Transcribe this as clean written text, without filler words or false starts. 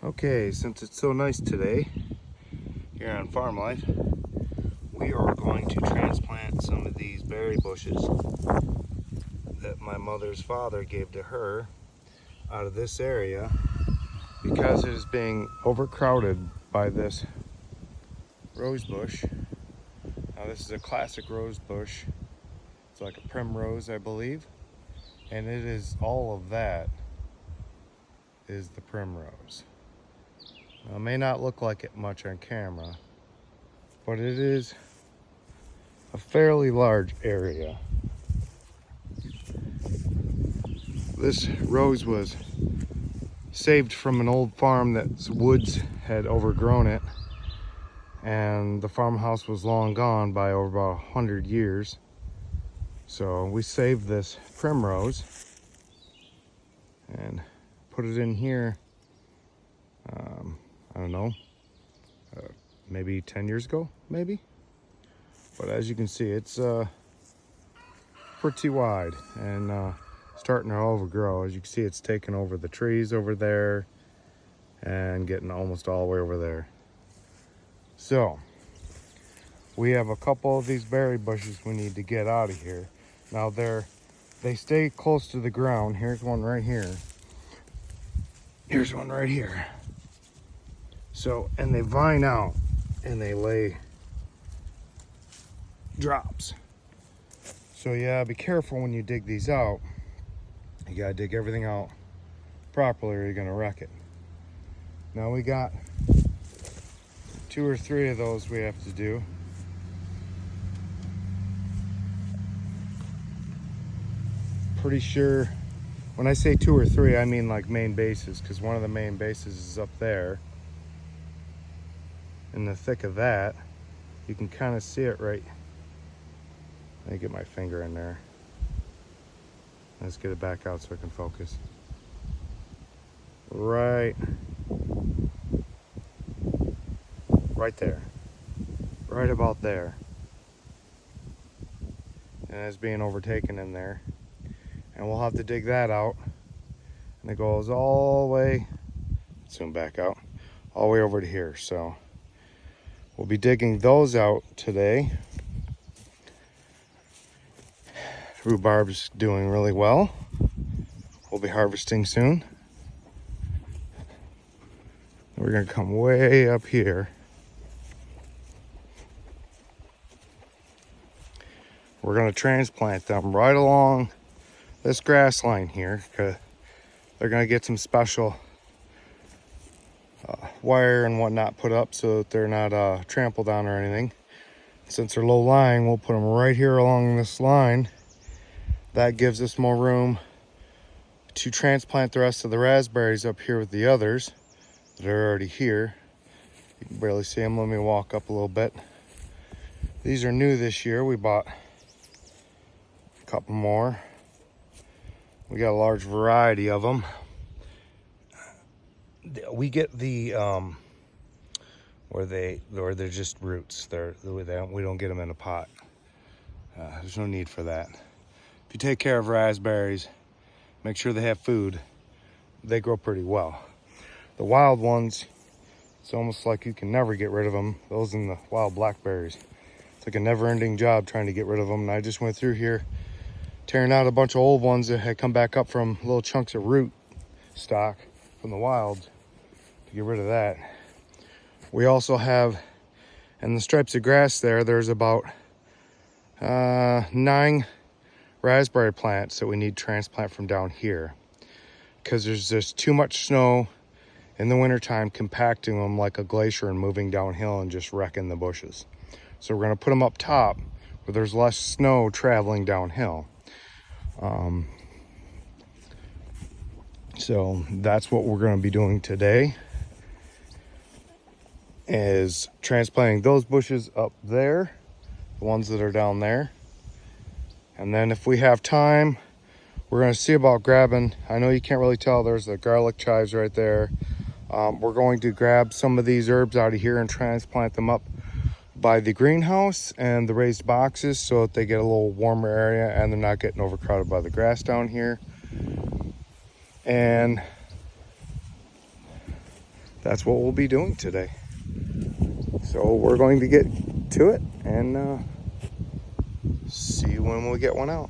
Okay, since it's so nice today here on Farm Life, we are going to transplant some of these berry bushes that my mother's father gave to her out of this area because it is being overcrowded by this rose bush. Now this is a classic rose bush. It's like a primrose, I believe, and it is all of that is the primrose. Now, it may not look like it much on camera, but it is a fairly large area. This rose was saved from an old farm that woods had overgrown it, and the farmhouse was long gone by over about 100 years. So we saved this primrose and put it in here, I don't know, maybe 10 years ago, maybe. But as you can see, it's pretty wide and starting to overgrow. As you can see, it's taking over the trees over there and getting almost all the way over there. So we have a couple of these berry bushes we need to get out of here. Now they stay close to the ground. Here's one right here. Here's one right here. So, and they vine out and they lay drops. So yeah, be careful when you dig these out. You gotta dig everything out properly or you're gonna wreck it. Now we got 2 or 3 of those we have to do. Pretty sure, when I say 2 or 3, I mean like main bases, because one of the main bases is up there. In the thick of that, you can kind of see it right. Let me get my finger in there. Let's get it back out so I can focus. Right there. Right about there. And it's being overtaken in there. And we'll have to dig that out. And it goes all the way, zoom back out, all the way over to here. So we'll be digging those out today. Rhubarb's doing really well. We'll be harvesting soon. We're gonna come way up here. We're gonna transplant them right along this grass line here, because they're gonna get some special wire and whatnot put up so that they're not trampled on or anything. Since they're low lying, we'll put them right here along this line. That gives us more room to transplant the rest of the raspberries up here with the others that are already here. You can barely see them. Let me walk up a little bit. These are new this year. We bought a couple more. We got a large variety of them. We get the where they're just roots. We don't get them in a pot. There's no need for that. If you take care of raspberries, make sure they have food, they grow pretty well. The wild ones, it's almost like you can never get rid of them. Those and the wild blackberries. It's like a never-ending job trying to get rid of them. And I just went through here tearing out a bunch of old ones that had come back up from little chunks of root stock from the wild to get rid of that. We also have, in the stripes of grass there's about 9 raspberry plants that we need to transplant from down here, because there's just too much snow in the wintertime compacting them like a glacier and moving downhill and just wrecking the bushes. So we're going to put them up top where there's less snow traveling downhill. So that's what we're going to be doing today, is transplanting those bushes up there, the ones that are down there. And then if we have time, we're going to see about grabbing, I know you can't really tell, there's the garlic chives right there. We're going to grab some of these herbs out of here and transplant them up by the greenhouse and the raised boxes so that they get a little warmer area and they're not getting overcrowded by the grass down here. And that's what we'll be doing today. So we're going to get to it and see you when we get one out.